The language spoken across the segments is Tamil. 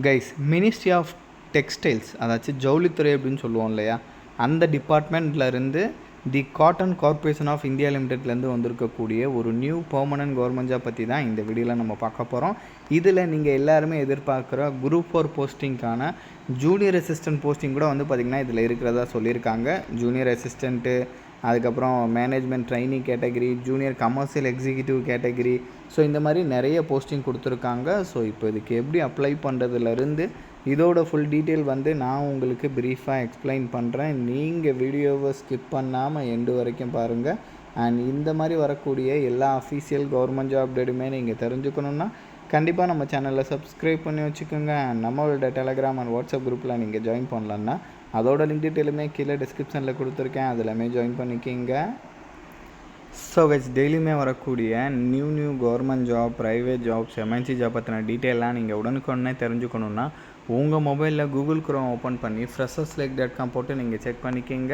கைஸ், மினிஸ்ட்ரி ஆஃப் டெக்ஸ்டைல்ஸ், அதாச்சும் ஜவுளித்துறை அப்படின்னு சொல்லுவோம் இல்லையா, அந்த டிபார்ட்மெண்ட்லேருந்து தி காட்டன் கார்ப்பரேஷன் ஆஃப் இந்தியா லிமிடெட்லேருந்து வந்திருக்கக்கூடிய ஒரு நியூ பெர்மனன்ட் கவர்மெண்ட் ஜாப் பற்றி தான் இந்த வீடியோவில் நம்ம பார்க்க போகிறோம். இதில் நீங்கள் எல்லாருமே எதிர்பார்க்குற குரூப் 4 போஸ்டிங்கான ஜூனியர் அசிஸ்டன்ட் போஸ்டிங் கூட வந்து பார்த்திங்கன்னா இதில் இருக்கிறதா சொல்லியிருக்காங்க. ஜூனியர் அசிஸ்டண்ட்டு, அதுக்கப்புறம் management trainee category, junior commercial executive category, so இந்த மாதிரி நிறைய போஸ்டிங் கொடுத்துருக்காங்க. ஸோ இப்போ இதுக்கு எப்படி அப்ளை பண்ணுறதுலேருந்து இதோட ஃபுல் டீட்டெயில் வந்து நான் உங்களுக்கு ப்ரீஃபாக எக்ஸ்பிளைன் பண்ணுறேன். நீங்கள் வீடியோவை ஸ்கிப் பண்ணாமல் எண்டு வரைக்கும் பாருங்கள். அண்ட் இந்த மாதிரி வரக்கூடிய எல்லா அஃபீஷியல் கவர்மெண்ட் ஜாப் அப்டேட்டுமே நீங்கள் தெரிஞ்சுக்கணுன்னா கண்டிப்பாக நம்ம சேனலில் சப்ஸ்கிரைப் பண்ணி வச்சுக்கோங்க. நம்மளோட டெலகிராம் அண்ட் வாட்ஸ்அப் குரூப்பில் நீங்கள் ஜாயின் பண்ணலான்னா அதோட லிங்க் டீட்டெயிலுமே கீழே டிஸ்கிரிப்ஷனில் கொடுத்துருக்கேன், அதிலமே ஜாயின் பண்ணிக்கிங்க. ஸோ கைஸ், டெய்லியுமே வரக்கூடிய new government job, private jobs, MNC job பற்றின டீட்டெயிலாம் நீங்கள் உடனுக்குடனே தெரிஞ்சுக்கணுன்னா உங்கள் மொபைலில் கூகுள் குரோம் ஓப்பன் பண்ணி fresherselect.com போட்டு நீங்கள் செக் பண்ணிக்கிங்க.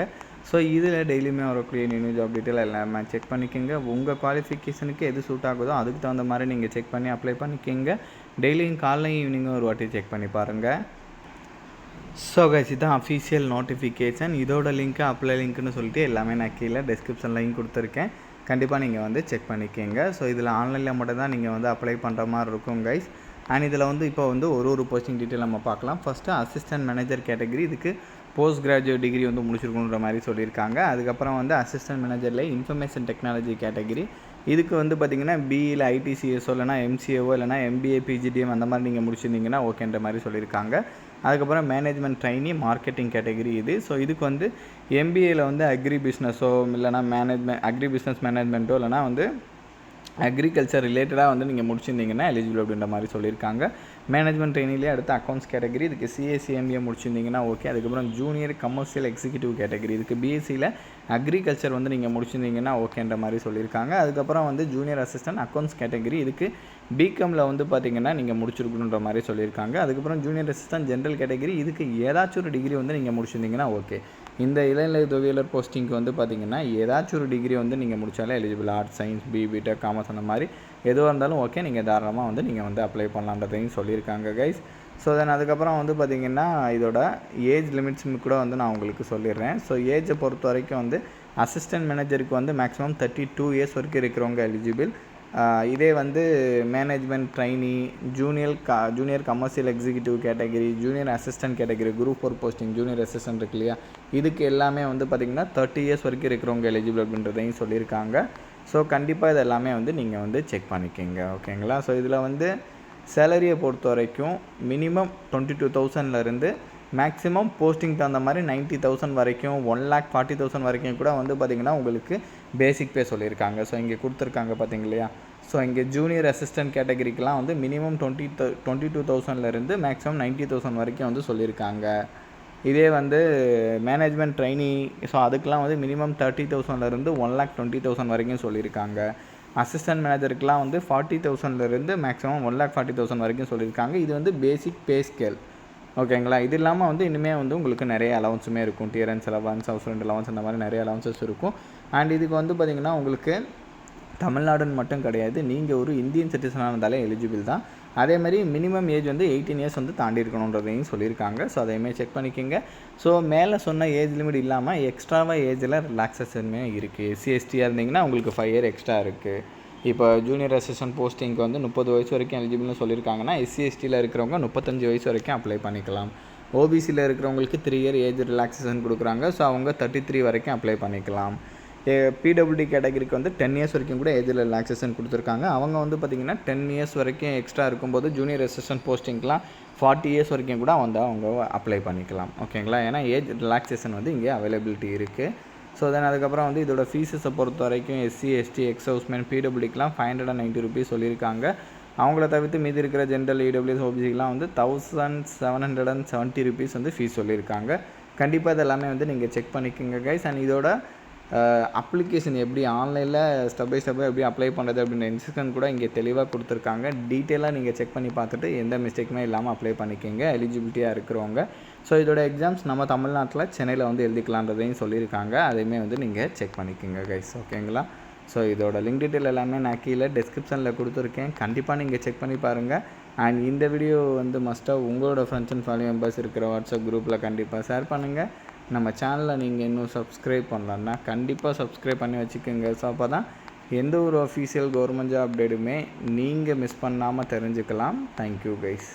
ஸோ இதில் டெய்லியுமே வரக்கூடிய நியூ ஜாப் டீட்டெயில் எல்லாமே செக் பண்ணிக்கிங்க. உங்கள் குவாலிஃபிகேஷனுக்கு எது சூட் ஆகுதோ அதுக்கு தகுந்த மாதிரி நீங்கள் செக் பண்ணி அப்ளை பண்ணிக்கிங்க. டெய்லியும் காலையும் ஈவினிங்கும் ஒரு வாட்டி செக் பண்ணி பாருங்கள். ஸோ கைஸ், இதுதான் அஃபீஷியல் நோட்டிஃபிகேஷன். இதோட லிங்க்கு, அப்ளை லிங்க்னு சொல்லிட்டு எல்லாமே நான் கீழே டிஸ்கிரிப்ஷனில் லிங்க் கொடுத்துருக்கேன். கண்டிப்பாக நீங்கள் வந்து செக் பண்ணிக்கோங்க. ஸோ இதில் ஆன்லைனில் மட்டும் தான் நீங்கள் வந்து அப்ளை பண்ணுற மாதிரி இருக்கும் கைஸ். அண்ட் இதில் வந்து இப்போ வந்து ஒரு போஸ்டிங் டீட்டெயில் நம்ம பார்க்கலாம். ஃபஸ்ட்டு அசிஸ்டன்ட் மேனேஜர் கேட்டகரி, இதுக்கு போஸ்ட் கிராஜுவேட் டிகிரி வந்து முடிச்சிருக்கணுன்ற மாதிரி சொல்லியிருக்காங்க. அதுக்கப்புறம் வந்து அசிஸ்டன்ட் மேனேஜரில் இன்ஃபர்மேஷன் டெக்னாலஜி கேட்டகரி, இதுக்கு வந்து பார்த்திங்கன்னா பிஇயில் ஐடிசிஎஸ்ஓ இல்லைனா எம்சிஏஓ இல்லைனா எம்பிஏ பிஜிடிஎம் அந்த மாதிரி நீங்கள் முடிச்சிருந்தீங்கன்னா ஓகேன்ற மாதிரி சொல்லியிருக்காங்க. அதுக்கப்புறம் மேனேஜ்மெண்ட் ட்ரைனி மார்க்கெட்டிங் கேட்டகரி இது. ஸோ இதுக்கு வந்து எம்பிஏயில் வந்து அக்ரி பிஸ்னஸோ இல்லைனா அக்ரி பிஸ்னஸ் மேனேஜ்மெண்ட்டோ இல்லைனா வந்து அக்ரிகல்ச்சர் ரிலேட்டடாக வந்து நீங்கள் முடிச்சிருந்தீங்கன்னா எலிஜிபிள் அப்படின்ற மாதிரி சொல்லியிருக்காங்க. மேனேஜ்மெண்ட் ட்ரெயினிலே அடுத்து அக்கௌண்ட்ஸ் கேட்டகரி, இதுக்கு சிஏசிஎம்பிஏ முடிச்சிருந்தீங்கன்னா ஓகே. அதுக்கப்புறம் ஜூனியர் கமர்ஷியல் எக்ஸிக்யூட்டிவ் கேட்டகரி, இதுக்கு பிஎஸ்சியில் அக்ரிகல்ச்சர் வந்து நீங்கள் முடிச்சிருந்தீங்கன்னா ஓகேன்ற மாதிரி சொல்லியிருக்காங்க. அதுக்கப்புறம் வந்து ஜூனியர் அசிஸ்டன்ட் அக்கௌண்ட்ஸ் கேட்டகரி, இதுக்கு பிகாமில் வந்து பார்த்திங்கன்னா நீங்கள் முடிச்சிருக்கணுன்ற மாதிரி சொல்லியிருக்காங்க. அதுக்கப்புறம் ஜூனியர் அசிஸ்டன்ட் ஜென்ரல் கேட்டகரி, இதுக்கு ஏதாச்சும் ஒரு டிகிரி வந்து நீங்கள் முடிச்சிருந்தீங்கன்னா ஓகே. இந்த இளநிலை தொழிலர் போஸ்டிங்க்கு வந்து பார்த்திங்கன்னா ஏதாச்சும் ஒரு டிகிரி வந்து நீங்கள் முடித்தாலே eligible. Arts, science, BTech, commerce அந்த மாதிரி எதுவாக இருந்தாலும் ஓகே, நீங்கள் தாராளமாக வந்து நீங்கள் வந்து அப்ளை பண்ணலான்றதையும் சொல்லியிருக்காங்க கைஸ். ஸோ தென் அதுக்கப்புறம் வந்து பார்த்திங்கன்னா இதோட ஏஜ் லிமிட்ஸ்னு கூட வந்து நான் உங்களுக்கு சொல்லிடுறேன். ஸோ ஏஜை பொறுத்த வரைக்கும் வந்து அசிஸ்டன்ட் மேனேஜருக்கு வந்து மேக்ஸிமம் 32 இயர்ஸ் வரைக்கும் இருக்கிறவங்க எலிஜிபிள். இதே வந்து management trainee, junior commercial executive category, junior assistant category, group 4 posting junior assistant இருக்கு இல்லையா, இதுக்கு எல்லாமே வந்து பார்த்திங்கன்னா 30 இயர்ஸ் வரைக்கும் இருக்கிறவங்க எலிஜிபிள் அப்படின்றதையும் சொல்லியிருக்காங்க. ஸோ கண்டிப்பாக இது எல்லாமே வந்து நீங்கள் வந்து செக் பண்ணிக்கோங்க, ஓகேங்களா. ஸோ இதில் வந்து சேலரியை பொறுத்த வரைக்கும் மினிமம் 22,000லேருந்து மேக்ஸிமம் போஸ்டிங் தகுந்த மாதிரி 90,000 வரைக்கும், 1,40,000 வரைக்கும் கூட வந்து பார்த்திங்கன்னா உங்களுக்கு பேசிக் பே சொல்லியிருக்காங்க. ஸோ இங்கே கொடுத்துருக்காங்க பார்த்திங்க இல்லையா. ஸோ இங்கே ஜூனியர் அசிஸ்டன்ட் கேட்டகரிக்கெலாம் வந்து மினிமம் 22,000லேருந்து மேக்ஸிமம் 90,000 வரைக்கும் வந்து சொல்லியிருக்காங்க. இதே வந்து மேனேஜ்மெண்ட் ட்ரைனி, ஸோ அதுக்கெலாம் வந்து மினிமம் 30,000லேருந்து 1,20,000 வரைக்கும் சொல்லியிருக்காங்க. அசிஸ்டன்ட் மேனேஜருக்கெலாம் வந்து 40,000லேருந்து மேக்ஸிமம் 1,40,000 வரைக்கும் சொல்லியிருக்காங்க. இது வந்து பேசிக் பே ஸ்கேல், ஓகேங்களா. இது இல்லாமல் வந்து இனிமேல் வந்து உங்களுக்கு நிறைய அலவன்ஸுமே இருக்கும். Dearness allowance, house rent allowance அந்த மாதிரி நிறைய அலவன்சஸ் இருக்கும். அண்ட் இதுக்கு வந்து பார்த்திங்கன்னா உங்களுக்கு தமிழ்நாடுன்னு மட்டும் கிடையாது, நீங்கள் ஒரு இந்தியன் சிட்டிசனாக இருந்தாலே எலிஜிபிள் தான். அதேமாதிரி மினிமம் ஏஜ் வந்து 18 இயர்ஸ் வந்து தாண்டி இருக்கணுன்றதையும் சொல்லியிருக்காங்க. ஸோ அதையுமே செக் பண்ணிக்கோங்க. ஸோ மேலே சொன்ன ஏஜ் லிமிட் இல்லாமல் எக்ஸ்ட்ராவாக ஏஜில் ரிலாக்ஸேஷனுமே இருக்குது. எஸ்சி எஸ்டியாக இருந்தீங்கன்னா உங்களுக்கு 5 இயர் எக்ஸ்ட்ரா இருக்குது. இப்போ ஜூனியர் அசிஸ்டன்ட் போஸ்டிங்க்கு வந்து 30 வயசு வரைக்கும் எலிஜிபிள்னு சொல்லியிருக்காங்கன்னா எஸ்சி எஸ்டியில் இருக்கிறவங்க 35 வயசு வரைக்கும் அப்ளை பண்ணிக்கலாம். ஓபிசியில் இருக்கிறவங்களுக்கு 3 இயர் ஏஜ் ரிலாக்ஸேஷன் கொடுக்குறாங்க. ஸோ அவங்க 33 வரைக்கும் அப்ளை பண்ணிக்கலாம். பிடபிள்யூடி கேட்டகரிக்கு வந்து 10 இயர்ஸ் வரைக்கும் கூட ஏஜில் ரிலாக்ஸேஷன் கொடுத்துருக்காங்க. அவங்க வந்து பார்த்திங்கன்னா 10 இயர்ஸ் வரைக்கும் எக்ஸ்ட்ரா இருக்கும்போது ஜூனியர் அசிஸ்டன்ட் போஸ்டிங்க்கெலாம் 40 இயர்ஸ் வரைக்கும் கூட வந்து அவங்க அப்ளை பண்ணிக்கலாம், ஓகேங்களா. ஏன்னா ஏஜ் ரிலாக்ஸேஷன் வந்து இங்கே அவைலபிலிட்டி இருக்குது. ஸோ தென் அதுக்கப்புறம் வந்து இதோட ஃபீஸஸை பொறுத்த வரைக்கும் எஸ்சி எஸ்டி எக்ஸ் ஹவுஸ்மேன் பிடபிள்யூடிக்கெலாம் 590 ருபீஸ் சொல்லியிருக்காங்க. அவங்கள தவிர்த்து மீதி இருக்கிற ஜென்ரல் இடபிள்யூஎஸ் ஓபிசிக்கெலாம் வந்து 1,770 ருபீஸ் வந்து ஃபீஸ் சொல்லியிருக்காங்க. கண்டிப்பாக இது எல்லாமே வந்து நீங்கள் செக் பண்ணிக்கோங்க கைஸ். அண்ட் இதோட அப்ளிகேஷன் எப்படி ஆன்லைனில் ஸ்டெப் பை ஸ்டெப்பாக எப்படி அப்ளை பண்ணுறது அப்படின்ற இன்ஸ்ட்ரக்ஷன் கூட இங்கே தெளிவாக கொடுத்துருக்காங்க. டீட்டெயிலாக நீங்கள் செக் பண்ணி பார்த்துட்டு எந்த மிஸ்டேக்குமே இல்லாமல் அப்ளை பண்ணிக்கோங்க எலிஜிபிலிட்டியாக இருக்கிறவங்க. ஸோ இதோட எக்ஸாம்ஸ் நம்ம தமிழ்நாட்டில் சென்னையில் வந்து எழுதிக்கலான்றதையும் சொல்லியிருக்காங்க. அதையுமே வந்து நீங்கள் செக் பண்ணிக்கோங்க கைஸ், ஓகேங்களா. ஸோ இதோட லிங்க் டீட்டெயில் எல்லாமே நான் கீழே டிஸ்கிரிப்ஷனில் கொடுத்துருக்கேன். கண்டிப்பாக நீங்கள் செக் பண்ணி பாருங்கள். அண்ட் இந்த வீடியோ வந்து மஸ்ட்டாக உங்களோட ஃப்ரெண்ட்ஸ் அண்ட் ஃபேமிலி மெம்பர்ஸ் இருக்கிற வாட்ஸ்அப் குரூப்பில் கண்டிப்பாக ஷேர் பண்ணுங்கள். நம்ம சேனலில் நீங்கள் இன்னும் சப்ஸ்கிரைப் பண்ணலன்னா கண்டிப்பாக சப்ஸ்கிரைப் பண்ணி வச்சுக்கோங்க. ஸோ அப்போ தான் எந்த ஒரு அஃபீஷியல் கவர்மெண்ட் ஜாப் அப்டேட்டுமே நீங்கள் மிஸ் பண்ணாமல் தெரிஞ்சுக்கலாம். Thank you guys.